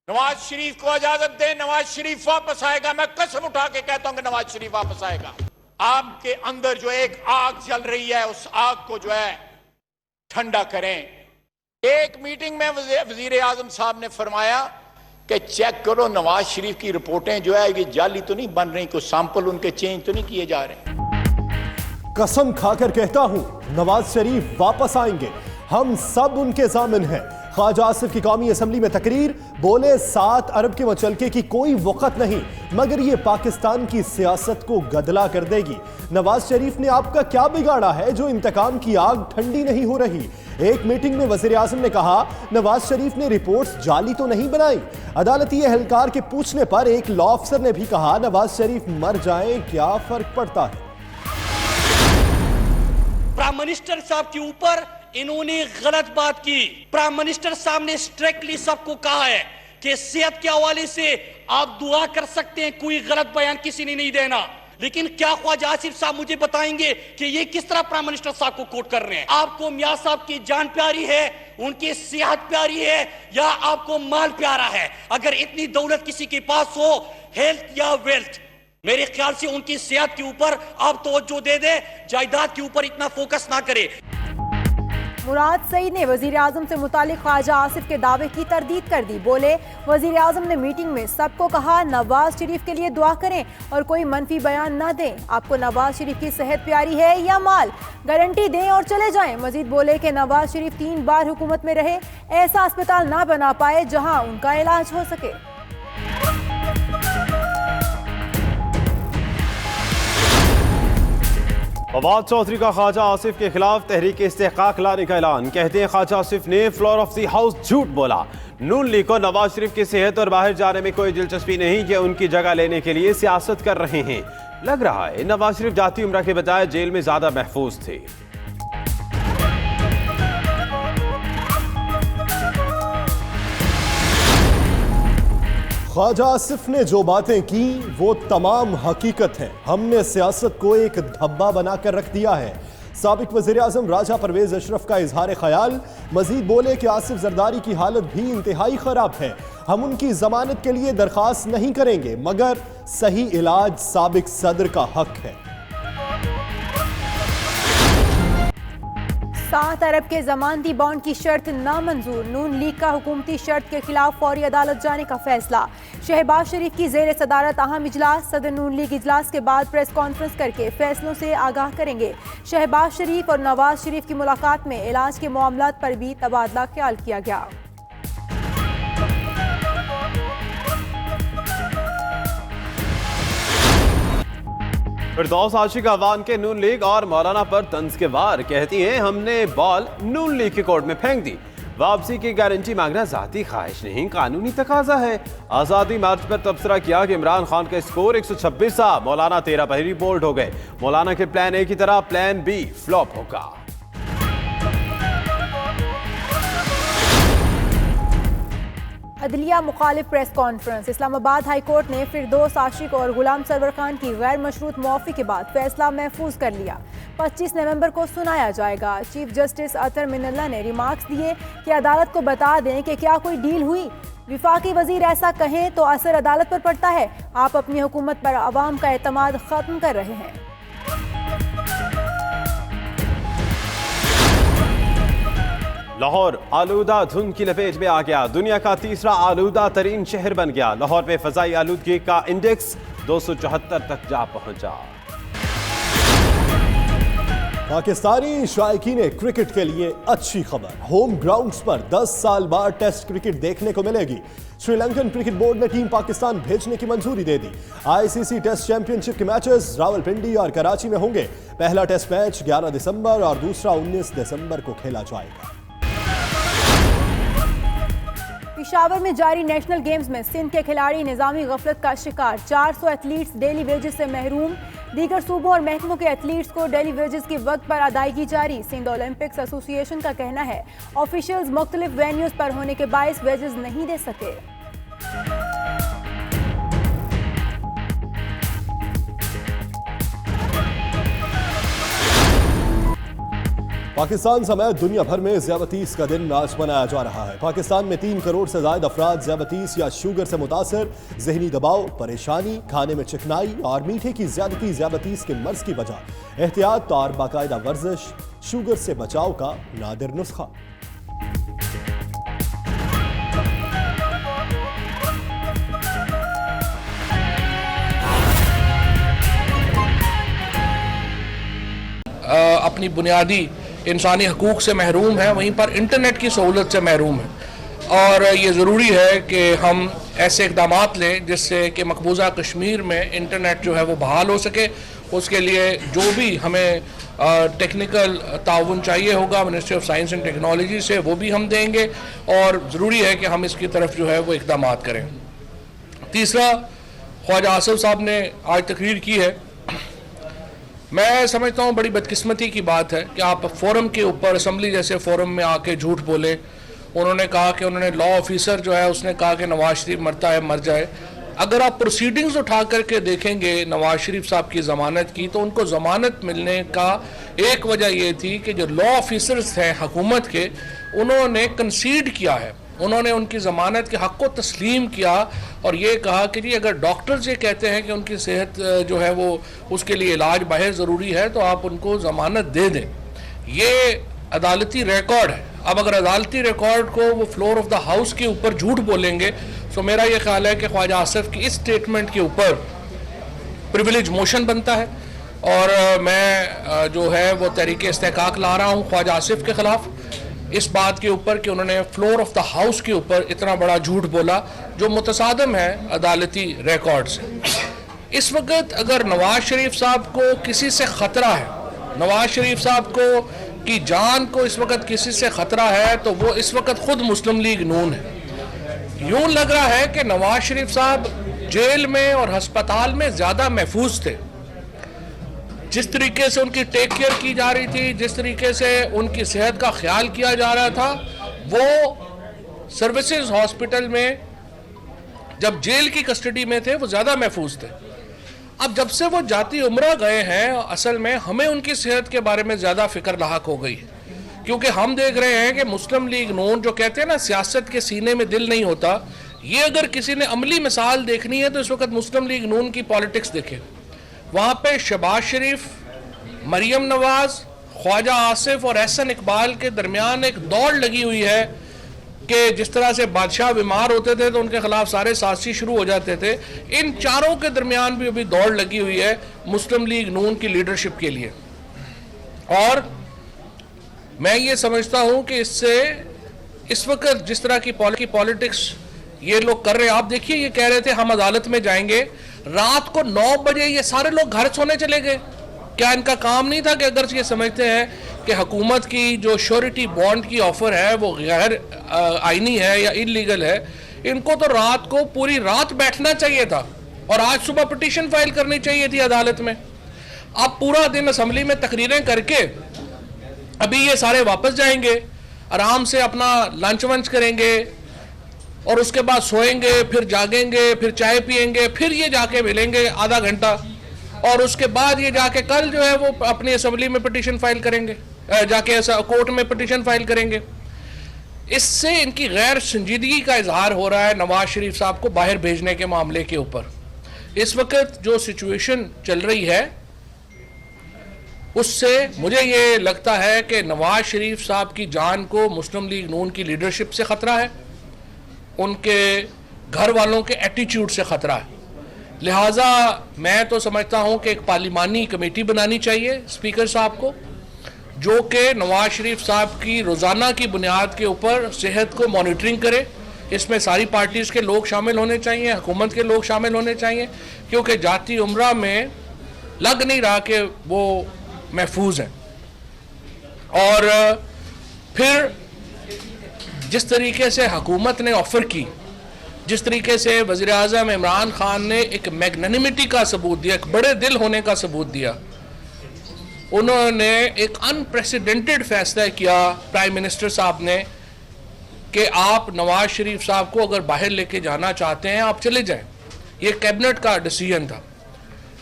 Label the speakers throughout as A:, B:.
A: नवाज शरीफ को इजाजत दे, नवाज शरीफ वापस आएगा। मैं कसम उठा के कहता हूं कि नवाज शरीफ वापस आएगा। आपके अंदर जो एक आग जल रही है, उस आग को जो है ठंडा करें। एक मीटिंग में वजीर आजम साहब ने फरमाया कि चेक करो नवाज शरीफ की रिपोर्टें जो है ये जाली तो नहीं बन रही, कोई सैंपल उनके चेंज तो नहीं किए जा रहे।
B: कसम खाकर कहता हूं नवाज शरीफ वापस आएंगे, हम सब उनके जामिन हैं। ख्वाजा आसिफ की कौमी असम्बली में तकरीर, बोले 7 अरब के मचलके की कोई वक़्त नहीं, मगर ये पाकिस्तान की सियासत को गदला कर देगी। नवाज शरीफ ने आपका क्या बिगाड़ा है जो इंतकाम की आग ठंडी नहीं हो रही। एक मीटिंग में वज़ीर आज़म ने कहा नवाज शरीफ ने रिपोर्ट्स जाली तो नहीं बनाई। अदालती एहलकार के पूछने पर एक लॉ अफसर ने भी कहा नवाज शरीफ मर जाएं क्या फर्क पड़ता है।
C: प्राइम मिनिस्टर साहब के ऊपर इन्होंने गलत बात की। प्राइम मिनिस्टर साहब ने स्ट्रिक्टली सबको कहा है कि सेहत के हवाले से आप दुआ कर सकते हैं, कोई गलत बयान किसी ने नहीं देना। लेकिन क्या ख्वाजा आसिफ साहब मुझे बताएंगे कि ये किस तरह प्राइम मिनिस्टर साहब को कोट कर रहे हैं? आपको मियां साहब की जान प्यारी है, उनकी सेहत प्यारी है, या आपको माल प्यारा है? अगर इतनी दौलत किसी के पास हो, हेल्थ या वेल्थ, मेरे ख्याल से उनकी सेहत के ऊपर आप तवज्जो दे दे, जायदाद के ऊपर इतना फोकस ना करे।
D: मुराद सईद ने वजीर आजम से मुतालिक ख्वाजा आसिफ के दावे की तरदीद कर दी। बोले वजीर आजम ने मीटिंग में सबको कहा नवाज शरीफ के लिए दुआ करें और कोई मनफी बयान ना दें। आपको नवाज शरीफ की सेहत प्यारी है या माल, गारंटी दें और चले जाएं। मजीद बोले कि नवाज शरीफ 3 बार हुकूमत में रहे, ऐसा अस्पताल ना बना पाए जहां उनका इलाज हो सके।
E: फवाद चौधरी का ख्वाजा आसिफ के खिलाफ तहरीक इस्तेहकाक लाने का ऐलान। कहते हैं ख्वाजा आसिफ ने फ्लोर ऑफ द हाउस झूठ बोला। नून लीग को नवाज शरीफ की सेहत और बाहर जाने में कोई दिलचस्पी नहीं कि उनकी जगह लेने के लिए सियासत कर रहे हैं। लग रहा है नवाज शरीफ जाती उम्र के बजाय जेल में ज्यादा महफूज थे।
B: ख्वाजा आसिफ ने जो बातें की वो तमाम हकीकत है। हमने सियासत को एक धब्बा बनाकर रख दिया है। साबिक वज़ीर आज़म राजा परवेज अशरफ का इजहार ख्याल। मजीद बोले कि आसिफ जरदारी की हालत भी इंतहाई खराब है। हम उनकी जमानत के लिए दरख्वास्त नहीं करेंगे, मगर सही इलाज साबिक सदर का हक है।
D: 7 अरब के जमानती बॉन्ड की शर्त नामंजूर। नून लीग का हुकूमती शर्त के खिलाफ फौरी अदालत जाने का फैसला। शहबाज शरीफ की जेर सदारत अहम इजलास। सदर नून लीग इजलास के बाद प्रेस कॉन्फ्रेंस करके फैसलों से आगाह करेंगे। शहबाज शरीफ और नवाज शरीफ की मुलाकात में इलाज के मामलात पर भी तबादला ख्याल किया गया।
E: फिरदौस आशिक अवान के नून लीग और मौलाना पर तंज के वार। कहती हैं हमने बॉल नून लीग के कोर्ट में फेंक दी। वापसी की गारंटी मांगना जाती ख्वाहिश नहीं, कानूनी तकाजा है। आज़ादी मार्च पर तबसरा किया कि इमरान खान का स्कोर 126 था। मौलाना 13 पर ही बोल्ड हो गए। मौलाना के प्लान ए की तरह प्लान बी फ्लॉप होगा।
D: अदलिया मुखालिफ press conference. Islamabad high court ने फिरदौस आशिक और गुलाम सरवर खान की गैर मशरूत मुआफ़ी के बाद फैसला महफूज कर लिया। 25 नवंबर को सुनाया जाएगा। चीफ जस्टिस अतर मिनल्ला ने रिमार्क्स दिए कि अदालत को बता दें कि क्या कोई डील हुई। विफाकी वजीर ऐसा कहें तो असर अदालत पर पड़ता है। आप अपनी हुकूमत पर अवाम का एतमाद खत्म कर रहे हैं।
E: लाहौर आलूदा धुंध की लपेट में आ गया। दुनिया का तीसरा आलूदा तरीन शहर बन गया। लाहौर में फजाई आलूदगी का इंडेक्स 274 तक जा पहुंचा।
B: पाकिस्तानी शायकीन क्रिकेट के लिए अच्छी खबर। होम ग्राउंड्स पर 10 साल बाद टेस्ट क्रिकेट देखने को मिलेगी। श्रीलंकन क्रिकेट बोर्ड ने टीम पाकिस्तान भेजने की मंजूरी दे दी। आईसीसी टेस्ट चैंपियनशिप के मैचेस रावलपिंडी और कराची में होंगे। पहला टेस्ट मैच 11 दिसंबर और दूसरा 19 दिसंबर को खेला जाएगा।
D: पेशावर में जारी नेशनल गेम्स में सिंध के खिलाड़ी निजामी गफलत का शिकार। 400 एथलीट्स डेली वेजेस से महरूम। दीगर सूबों और महकमों के एथलीट्स को डेली वेजेस की वक्त पर अदायगी जारी। सिंध ओलंपिक्स एसोसिएशन का कहना है ऑफिशियल्स मुख्तलिफ वेन्यूज पर होने के बायस वेजेस नहीं दे सके।
B: पाकिस्तान समेत दुनिया भर में ज़्यादतीस का दिन आज मनाया जा रहा है। पाकिस्तान में 3 करोड़ से ज़ायद अफराद ज़्यादतीस या शुगर से मुतासर, ज़हनी दबाव, परेशानी, खाने में चिकनाई और मीठे की ज़्यादतीस के मर्ज की वजह। एहतियात और बाकायदा वर्जिश शुगर से बचाव का नादिर नुस्खा।
F: अपनी बुनियादी इंसानी हकूक़ से महरूम है, वहीं पर इंटरनेट की सहूलत से महरूम है। और ये ज़रूरी है कि हम ऐसे इक़दामात लें जिससे कि मकबूजा कश्मीर में इंटरनेट जो है वो बहाल हो सके। उसके लिए जो भी हमें टेक्निकल ताउन चाहिए होगा ministry of science and technology से, वो भी हम देंगे और ज़रूरी है कि हम इसकी तरफ जो है वो इक़दामात करें। तीसरा, ख्वाजा आसिफ साहब ने आज तकरीर की है। मैं समझता हूँ बड़ी बदकिस्मती की बात है कि आप फोरम के ऊपर, असम्बली जैसे फोरम में आके झूठ बोले। उन्होंने कहा कि उन्होंने लॉ ऑफिसर जो है उसने कहा कि नवाज शरीफ मरता है मर जाए। अगर आप प्रोसीडिंग्स उठा करके देखेंगे नवाज शरीफ साहब की ज़मानत की, तो उनको ज़मानत मिलने का एक वजह ये थी कि जो लॉ ऑफिसर्स हैं हुकूमत के, उन्होंने कंसीड किया है, उन्होंने उनकी ज़मानत के हक़ को तस्लीम किया और ये कहा कि जी अगर डॉक्टर्स ये कहते हैं कि उनकी सेहत जो है वो उसके लिए इलाज बाहर ज़रूरी है तो आप उनको ज़मानत दे दें। ये अदालती रिकॉर्ड है। अब अगर अदालती रिकॉर्ड को वो फ्लोर ऑफ द हाउस के ऊपर झूठ बोलेंगे तो मेरा ये ख्याल है कि ख्वाजा आसिफ की इस स्टेटमेंट के ऊपर प्रिविलेज मोशन बनता है और मैं जो है वो तहरीक इस्तेहकाक ला रहा हूँ ख्वाजा आसिफ के ख़िलाफ़ इस बात के ऊपर कि उन्होंने फ्लोर ऑफ द हाउस के ऊपर इतना बड़ा झूठ बोला जो मुतसादम है अदालती रिकॉर्ड से। इस वक्त अगर नवाज शरीफ साहब को किसी से ख़तरा है, नवाज शरीफ साहब को की जान को इस वक्त किसी से ख़तरा है, तो वो इस वक्त ख़ुद मुस्लिम लीग नून है। यूँ लग रहा है कि नवाज शरीफ साहब जेल में और हस्पताल में ज़्यादा महफूज थे। जिस तरीके से उनकी टेक केयर की जा रही थी, जिस तरीके से उनकी सेहत का ख्याल किया जा रहा था, वो सर्विसेज हॉस्पिटल में जब जेल की कस्टडी में थे वो ज़्यादा महफूज थे। अब जब से वो जाती उम्रा गए हैं, असल में हमें उनकी सेहत के बारे में ज़्यादा फ़िक्र लाहक हो गई है, क्योंकि हम देख रहे हैं कि मुस्लिम लीग नून जो कहते हैं ना सियासत के सीने में दिल नहीं होता, ये अगर किसी ने अमली मिसाल देखनी है तो इस वक्त मुस्लिम लीग नून की पॉलिटिक्स देखे। वहाँ पे शहबाज शरीफ, मरियम नवाज, ख्वाजा आसिफ और एहसन इकबाल के दरमियान एक दौड़ लगी हुई है कि जिस तरह से बादशाह बीमार होते थे तो उनके खिलाफ सारे साजिशी शुरू हो जाते थे। इन चारों के दरमियान भी अभी दौड़ लगी हुई है मुस्लिम लीग नून की लीडरशिप के लिए। और मैं ये समझता हूँ कि इससे इस वक्त जिस तरह की पॉलिटिक्स ये लोग कर रहे हैं, आप देखिए ये कह रहे थे हम अदालत में जाएंगे, रात को 9 बजे ये सारे लोग घर सोने चले गए। क्या इनका काम नहीं था कि अगर ये समझते हैं कि हुकूमत की जो श्योरिटी बॉन्ड की ऑफर है वो गैर आईनी है या इलीगल है, इनको तो रात को पूरी रात बैठना चाहिए था और आज सुबह पिटीशन फाइल करनी चाहिए थी अदालत में। अब पूरा दिन असम्बली में तकरीरें करके अभी ये सारे वापस जाएंगे, आराम से अपना लंच वंच करेंगे और उसके बाद सोएंगे, फिर जागेंगे, फिर चाय पिएंगे, फिर ये जाके मिलेंगे आधा घंटा और उसके बाद ये जाके कल जो है वो अपनी असम्बली में पिटीशन फाइल करेंगे, जाके ऐसा कोर्ट में पिटीशन फाइल करेंगे। इससे इनकी गैर संजीदगी का इजहार हो रहा है नवाज शरीफ साहब को बाहर भेजने के मामले के ऊपर। इस वक्त जो सिचुएशन चल रही है उससे मुझे ये लगता है कि नवाज शरीफ साहब की जान को मुस्लिम लीग नून की लीडरशिप से ख़तरा है, उनके घर वालों के एटीट्यूड से ख़तरा है। लिहाजा मैं तो समझता हूँ कि एक पार्लिमानी कमेटी बनानी चाहिए स्पीकर साहब को, जो कि नवाज शरीफ साहब की रोज़ाना की बुनियाद के ऊपर सेहत को मॉनिटरिंग करे। इसमें सारी पार्टीज़ के लोग शामिल होने चाहिए, हुकूमत के लोग शामिल होने चाहिए, क्योंकि जाती उम्रा में लग नहीं रहा कि वो महफूज हैं। और फिर जिस तरीके से हुकूमत ने ऑफ़र की, जिस तरीके से वज़ीर आज़म इमरान खान ने एक मैग्नेनिमिटी का सबूत दिया, एक बड़े दिल होने का सबूत दिया, उन्होंने एक अनप्रेसिडेंटेड फैसला किया प्राइम मिनिस्टर साहब ने कि आप नवाज शरीफ साहब को अगर बाहर लेके जाना चाहते हैं आप चले जाएं। ये कैबिनेट का डिसीजन था,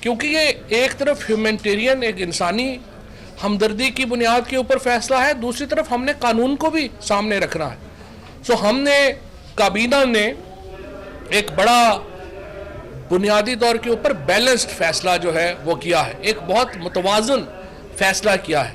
F: क्योंकि ये एक तरफ ह्यूमैनिटेरियन एक इंसानी हमदर्दी की बुनियाद के ऊपर फैसला है, दूसरी तरफ हमने कानून को भी सामने रखना है। सो हमने काबीना ने एक बड़ा बुनियादी तौर के ऊपर बैलेंस्ड फैसला जो है वो किया है, एक बहुत मुतवाज़न फैसला किया है।